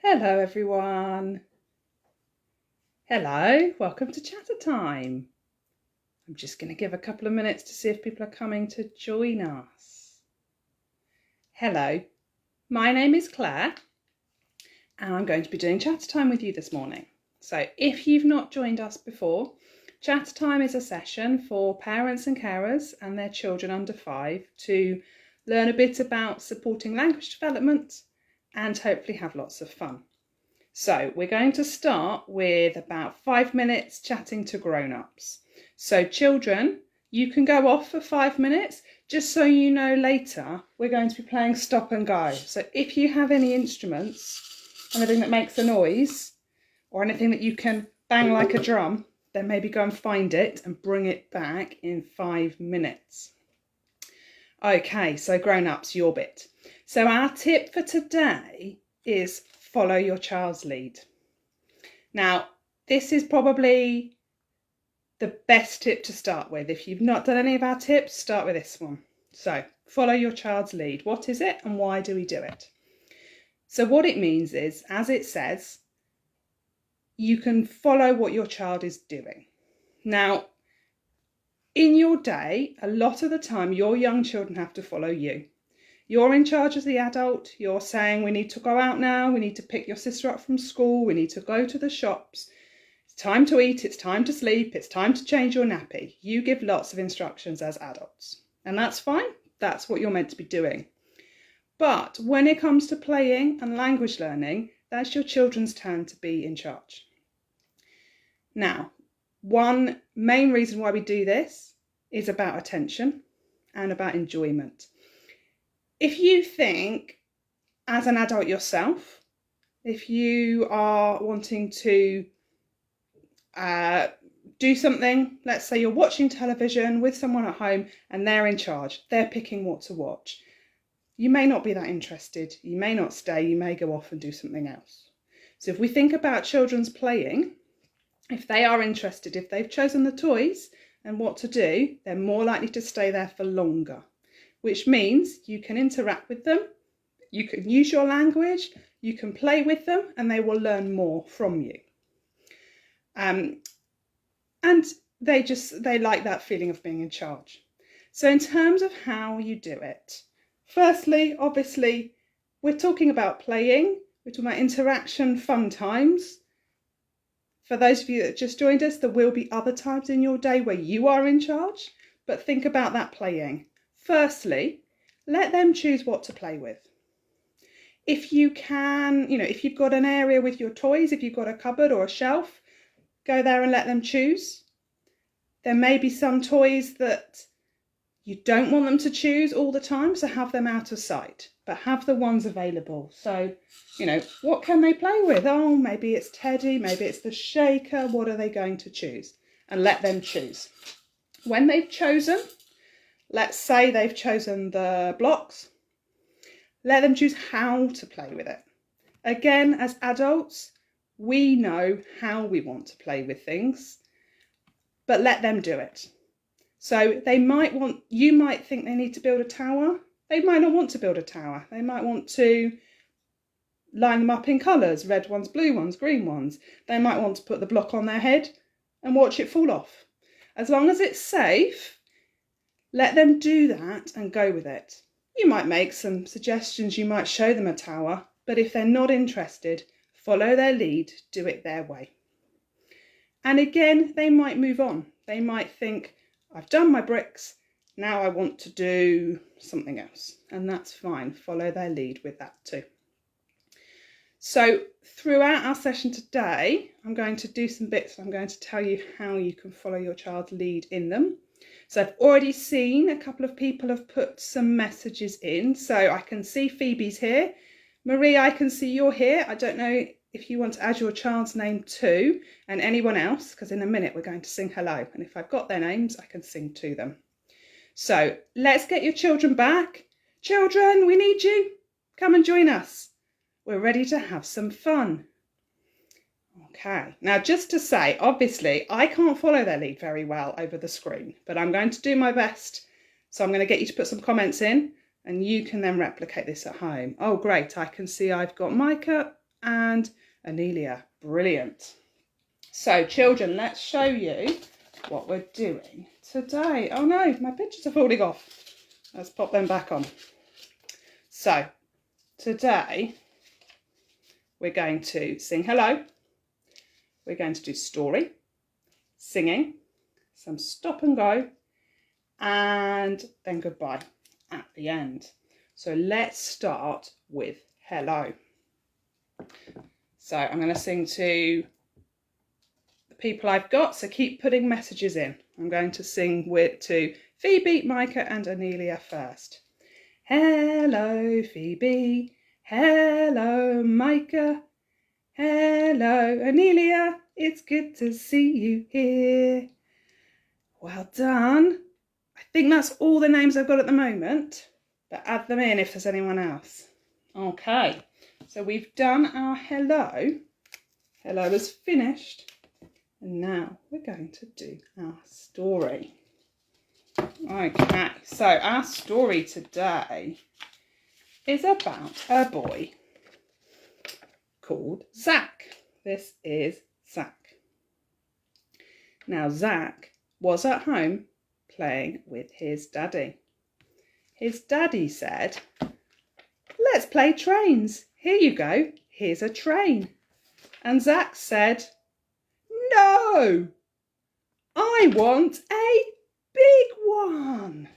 Hello everyone. Hello, welcome to Chattertime. I'm just going to give a couple of minutes to see if people are coming to join us. Hello, my name is Claire and I'm going to be doing Chattertime with you this morning. So if you've not joined us before, Chattertime is a session for parents and carers and their children under 5 to learn a bit about supporting language development and hopefully have lots of fun. So we're going to start with about 5 minutes chatting to grown-ups. So children, you can go off for 5 minutes, just so you know later we're going to be playing stop and go. So if you have any instruments, anything that makes a noise, or anything that you can bang like a drum, then maybe go and find it and bring it back in 5 minutes. Okay, so grown-ups, your bit. So our tip for today is follow your child's lead. Now, this is probably the best tip to start with. If you've not done any of our tips, start with this one. So, follow your child's lead. What is it and why do we do it? So what it means is, as it says, you can follow what your child is doing. Now, in your day, a lot of the time, your young children have to follow you. You're in charge as the adult. You're saying, we need to go out now. We need to pick your sister up from school. We need to go to the shops. It's time to eat. It's time to sleep. It's time to change your nappy. You give lots of instructions as adults. And that's fine. That's what you're meant to be doing. But when it comes to playing and language learning, that's your children's turn to be in charge. Now, one main reason why we do this is about attention and about enjoyment. If you think as an adult yourself, if you are wanting to do something, let's say you're watching television with someone at home and they're in charge, they're picking what to watch, you may not be that interested, you may not stay, you may go off and do something else. So if we think about children's playing, if they are interested, if they've chosen the toys and what to do, they're more likely to stay there for longer, which means you can interact with them, you can use your language, you can play with them, and they will learn more from you. And they like that feeling of being in charge. So in terms of how you do it, firstly, obviously, we're talking about playing, we're talking about interaction, fun times. For those of you that just joined us, there will be other times in your day where you are in charge, but think about that playing. Firstly, let them choose what to play with. If you can, if you've got an area with your toys, if you've got a cupboard or a shelf, go there and let them choose. There may be some toys that you don't want them to choose all the time, so have them out of sight, but have the ones available. So, what can they play with? Oh, maybe it's Teddy, maybe it's the shaker. What are they going to choose? And let them choose. When they've chosen, let's say they've chosen the blocks, let them choose how to play with it. Again, as adults, we know how we want to play with things, but let them do it. So you might think they need to build a tower. They might not want to build a tower. They might want to line them up in colours, red ones, blue ones, green ones. They might want to put the block on their head and watch it fall off. As long as it's safe, let them do that and go with it. You might make some suggestions, you might show them a tower, but if they're not interested, follow their lead, do it their way. And again, they might move on. They might think, I've done my bricks, now I want to do something else. And that's fine, follow their lead with that too. So throughout our session today, I'm going to do some bits. I'm going to tell you how you can follow your child's lead in them. So I've already seen a couple of people have put some messages in. So I can see Phoebe's here. Marie, I can see you're here. I don't know if you want to add your child's name too, and anyone else, because in a minute we're going to sing hello. And if I've got their names, I can sing to them. So let's get your children back. Children, we need you. Come and join us. We're ready to have some fun. Okay, now just to say, obviously, I can't follow their lead very well over the screen, but I'm going to do my best. So I'm going to get you to put some comments in and you can then replicate this at home. Oh, great. I can see I've got Micah and Anelia. Brilliant. So children, let's show you what we're doing today. Oh no, my pictures are falling off. Let's pop them back on. So today we're going to sing hello. We're going to do story, singing, some stop and go, and then goodbye at the end. So let's start with hello. So I'm going to sing to the people I've got, so keep putting messages in. I'm going to sing to Phoebe, Micah and Anelia first. Hello Phoebe, hello Micah, hello Anelia, it's good to see you here. Well done. I think that's all the names I've got at the moment, but add them in if there's anyone else. Okay, so we've done our hello. Hello is finished. And now we're going to do our story. Okay, so our story today is about a boy called Zach. This is Zach. Now Zach was at home playing with his daddy. His daddy said, let's play trains. Here you go, here's a train. And Zach said, no, I want a big one.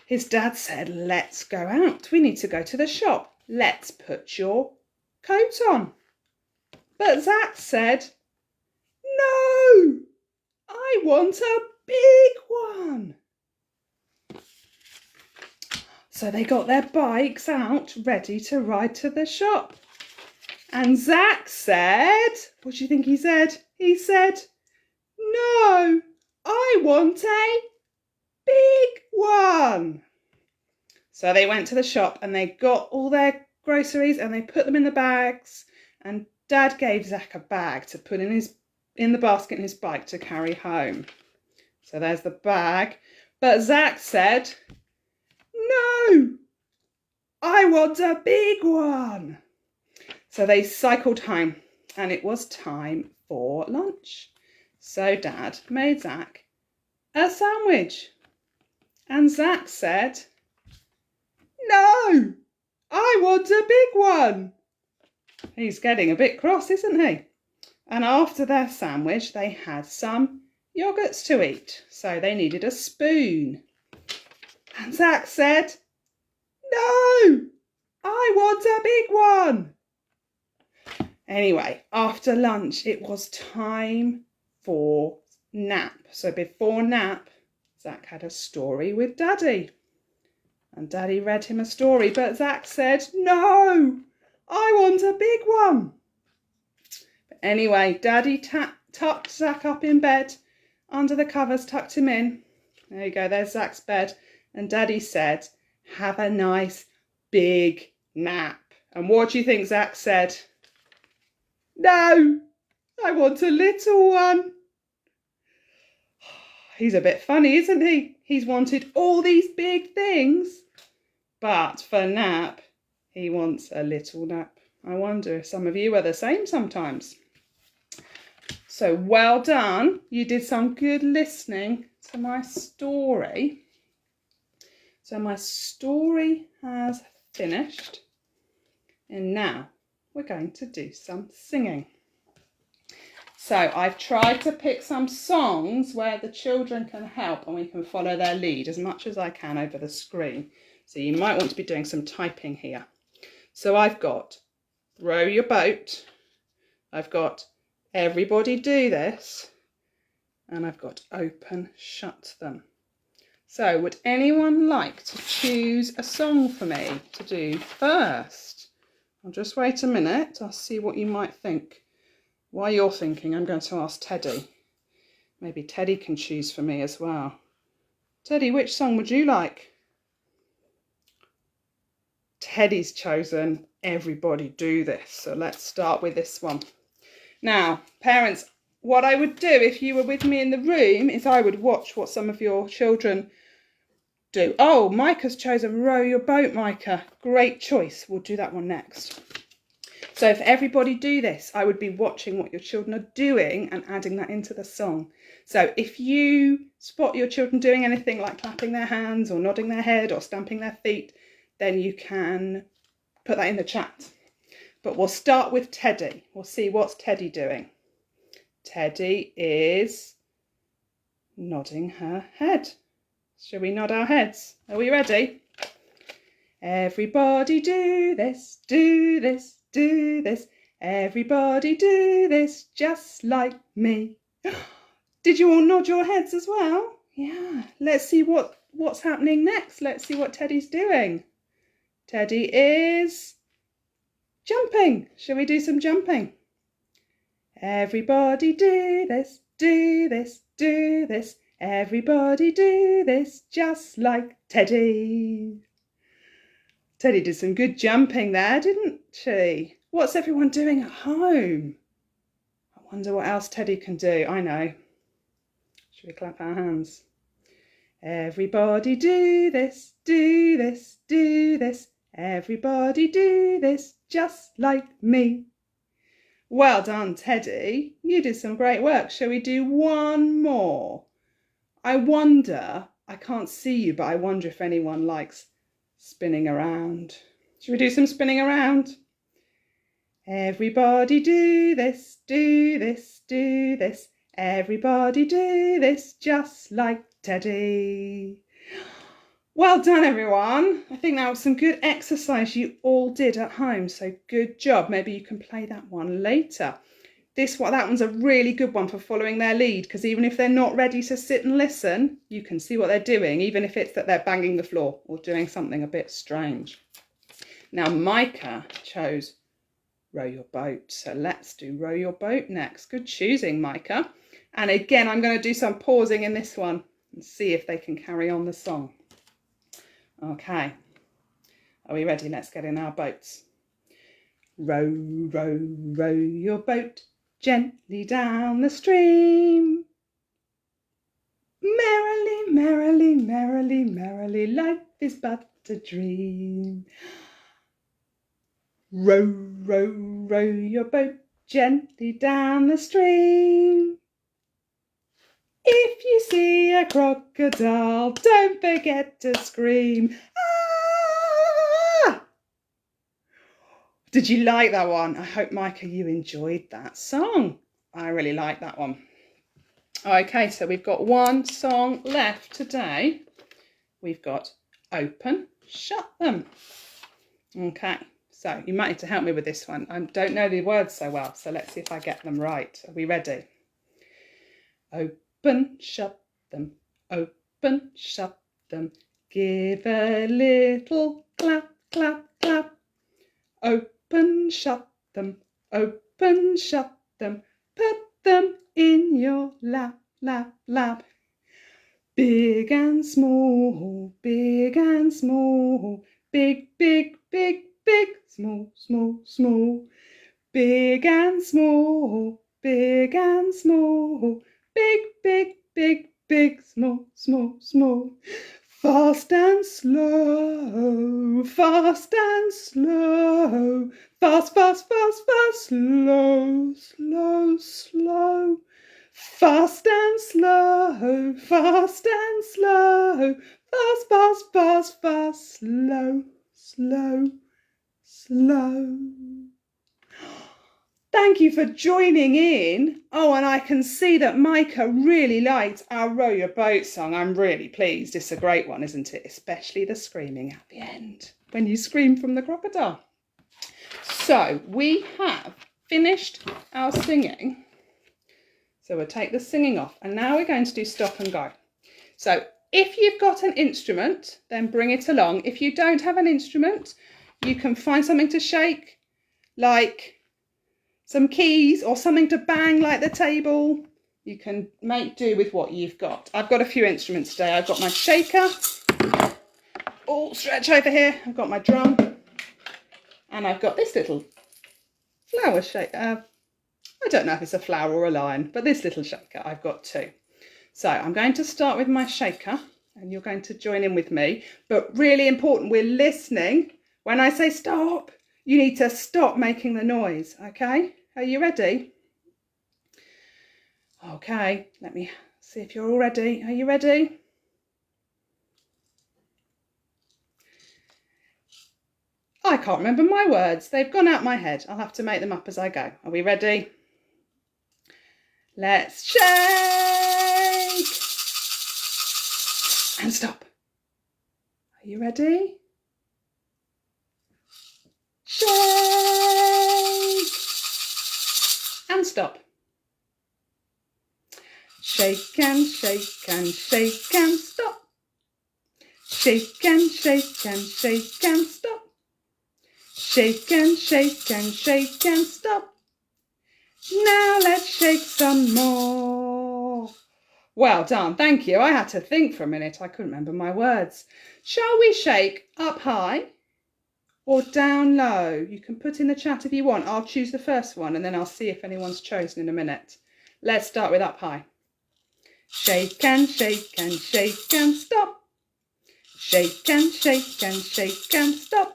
His dad said, let's go out. We need to go to the shop. Let's put your coat on. But Zach said, no, I want a big one. So they got their bikes out, ready to ride to the shop. And Zach said, what do you think he said? He said, no, I want a big one. So they went to the shop and they got all their groceries and they put them in the bags. And Dad gave Zach a bag to put in the basket in his bike to carry home. So there's the bag. But Zach said, no, I want a big one. So they cycled home and it was time for lunch. So Dad made Zach a sandwich. And Zach said, no, I want a big one. He's getting a bit cross, isn't he? And after their sandwich, they had some yogurts to eat. So they needed a spoon. And Zach said, no, I want a big one. Anyway, after lunch, it was time for nap. So before nap, Zach had a story with Daddy. And Daddy read him a story, but Zach said, no, I want a big one. But anyway, Daddy tucked Zach up in bed, under the covers, tucked him in. There you go, there's Zach's bed. And Daddy said, have a nice big nap. And what do you think Zach said? No, I want a little one. He's a bit funny, isn't he? He's wanted all these big things, but for nap, he wants a little nap. I wonder if some of you are the same sometimes. So well done. You did some good listening to my story. So my story has finished, and now we're going to do some singing. So I've tried to pick some songs where the children can help and we can follow their lead as much as I can over the screen. So you might want to be doing some typing here. So I've got Row Your Boat, I've got Everybody Do This, and I've got Open Shut Them. So would anyone like to choose a song for me to do first? I'll just wait a minute. I'll see what you might think. While you're thinking, I'm going to ask Teddy. Maybe Teddy can choose for me as well. Teddy, which song would you like? Teddy's chosen Everybody Do This. So let's start with this one. Now, parents, what I would do if you were with me in the room is I would watch what some of your children do. Oh, Micah's chosen row your boat, Micah. Great choice. We'll do that one next. So if everybody do this, I would be watching what your children are doing and adding that into the song. So if you spot your children doing anything like clapping their hands or nodding their head or stamping their feet, then you can put that in the chat. But we'll start with Teddy. We'll see what's Teddy doing. Teddy is nodding her head. Shall we nod our heads? Are we ready? Everybody do this, do this, do this. Everybody do this just like me. Did you all nod your heads as well? Yeah. Let's see what's happening next. Let's see what Teddy's doing. Teddy is jumping. Shall we do some jumping? Everybody do this, do this, do this. Everybody do this just like Teddy. Teddy did some good jumping there, didn't she? What's everyone doing at home? I wonder what else Teddy can do. I know. Should we clap our hands? Everybody do this, do this, do this. Everybody do this just like me. Well done, Teddy. You did some great work. Shall we do one more? I wonder, I can't see you, but I wonder if anyone likes spinning around. Shall we do some spinning around? Everybody do this, do this, do this. Everybody do this just like Teddy. Well done, everyone. I think that was some good exercise you all did at home, so good job. Maybe you can play that one later. That one's a really good one for following their lead, because even if they're not ready to sit and listen, you can see what they're doing, even if it's that they're banging the floor or doing something a bit strange. Now, Micah chose row your boat, so let's do row your boat next. Good choosing, Micah. And again, I'm going to do some pausing in this one and see if they can carry on the song. Okay, are we ready? Let's get in our boats. Row, row, row your boat gently down the stream. Merrily, merrily, merrily, merrily, life is but a dream. Row, row, row your boat gently down the stream. If you see a crocodile, don't forget to scream. Ah! Did you like that one? I hope, Micah, you enjoyed that song. I really like that one. Okay, so we've got one song left today. We've got Open, Shut Them. Okay, so you might need to help me with this one. I don't know the words so well, so let's see if I get them right. Are we ready? Open, shut them, open, shut them. Give a little clap, clap, clap. Open, shut them, open, shut them. Put them in your lap, lap, lap. Big and small, big and small. Big, big, big, big, small, small, small. Big and small, big and small. Big, big, big, big, small, small, small. Fast and slow, fast and slow. Fast, fast, fast, fast, slow, slow, slow. Fast and slow, fast and slow. Fast, fast, fast, fast, slow, slow, slow. Thank you for joining in. Oh, and I can see that Micah really liked our Row Your Boat song. I'm really pleased. It's a great one, isn't it? Especially the screaming at the end, when you scream from the crocodile. So we have finished our singing. So we'll take the singing off. And now we're going to do stop and go. So if you've got an instrument, then bring it along. If you don't have an instrument, you can find something to shake, like some keys or something to bang like the table. You can make do with what you've got. I've got a few instruments today. I've got my shaker. Oh, stretch over here. I've got my drum. And I've got this little flower shaker. I don't know if it's a flower or a lion, but this little shaker, I've got two. So I'm going to start with my shaker. and you're going to join in with me. But really important, we're listening. When I say stop, you need to stop making the noise, okay? Are you ready? Okay, let me see if you're all ready. Are you ready? I can't remember my words. They've gone out my head. I'll have to make them up as I go. Are we ready? Let's shake and stop. Are you ready? Shake and stop. Shake and shake and shake and stop. Shake and shake and shake and stop. Shake and shake and shake and stop. Now let's shake some more. Well done, thank you. I had to think for a minute. I couldn't remember my words. Shall we shake up high or down low? You can put in the chat if you want. I'll choose the first one and then I'll see if anyone's chosen in a minute. Let's start with up high. Shake and shake and shake and stop. Shake and shake and shake and stop.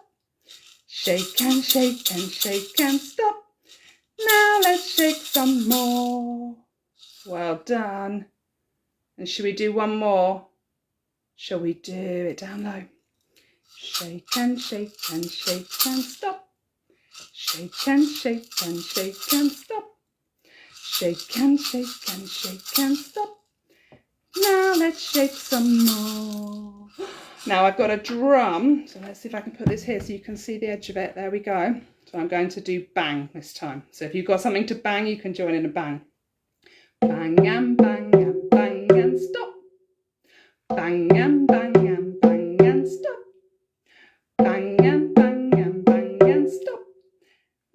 Shake and shake and shake and stop. Now let's shake some more. Well done. And should we do one more? Shall we do it down low? Shake and shake and shake and stop. Shake and shake and shake and stop. Shake and shake and shake and stop. Now let's shake some more. Now I've got a drum, so let's see if I can put this here so you can see the edge of it. There we go. So I'm going to do bang this time. So if you've got something to bang, you can join in a bang. Bang and bang and bang and stop. Bang and bang and bang and stop. Bang and bang and bang and stop.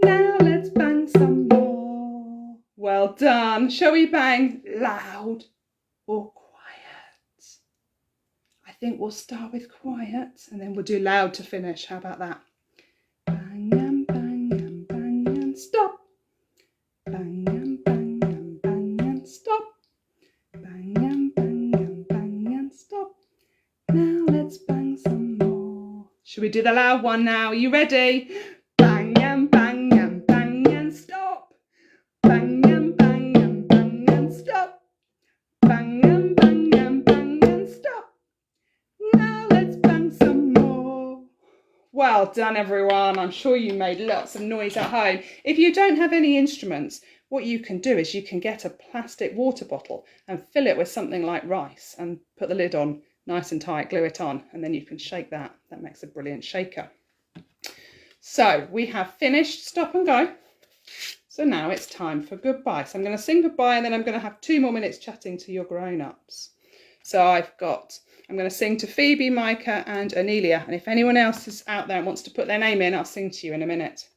Now let's bang some more. Well done. Shall we bang loud or quiet? I think we'll start with quiet and then we'll do loud to finish. How about that? Bang and bang and bang and stop. Bang and bang and bang and stop. Bang and bang and bang and stop. Now let's bang some more. Should we do the loud one now? Are you ready? Bang and bang and bang and stop. Bang and bang and bang and stop. Bang and bang and bang and stop. Now let's bang some more. Well done, everyone. I'm sure you made lots of noise at home. If you don't have any instruments, what you can do is you can get a plastic water bottle and fill it with something like rice and put the lid on nice and tight, glue it on, and then you can shake that. That makes a brilliant shaker. So we have finished stop and go. So now it's time for goodbye. So I'm going to sing goodbye and then I'm going to have 2 more minutes chatting to your grown-ups. So I'm going to sing to Phoebe, Micah and Anelia. And if anyone else is out there and wants to put their name in, I'll sing to you in a minute.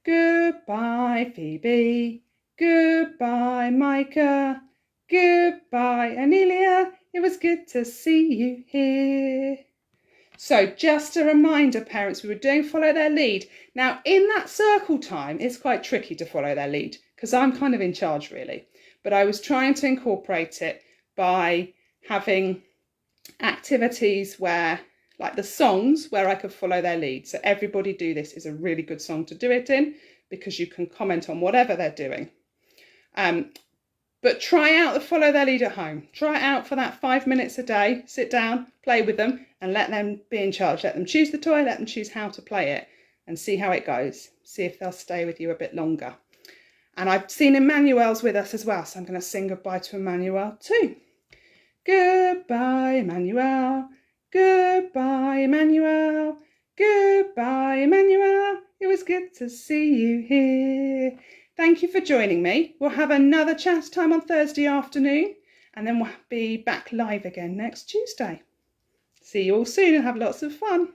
Goodbye, Phoebe. Goodbye, Micah. Goodbye, Anelia. It was good to see you here. So just a reminder, parents, we were doing follow their lead. Now, in that circle time, it's quite tricky to follow their lead because I'm kind of in charge, really. But I was trying to incorporate it by having activities where, like the songs, where I could follow their lead. So Everybody Do This is a really good song to do it in because you can comment on whatever they're doing. But try out the follow their lead at home. Try it out for that 5 minutes a day. Sit down, play with them and let them be in charge. Let them choose the toy, let them choose how to play it and see how it goes. See if they'll stay with you a bit longer. And I've seen Emmanuel's with us as well, so I'm going to sing goodbye to Emmanuel too. Goodbye, Emmanuel. Goodbye, Emmanuel. Goodbye, Emmanuel. It was good to see you here. Thank you for joining me. We'll have another chat time on Thursday afternoon and then we'll be back live again next Tuesday. See you all soon and have lots of fun.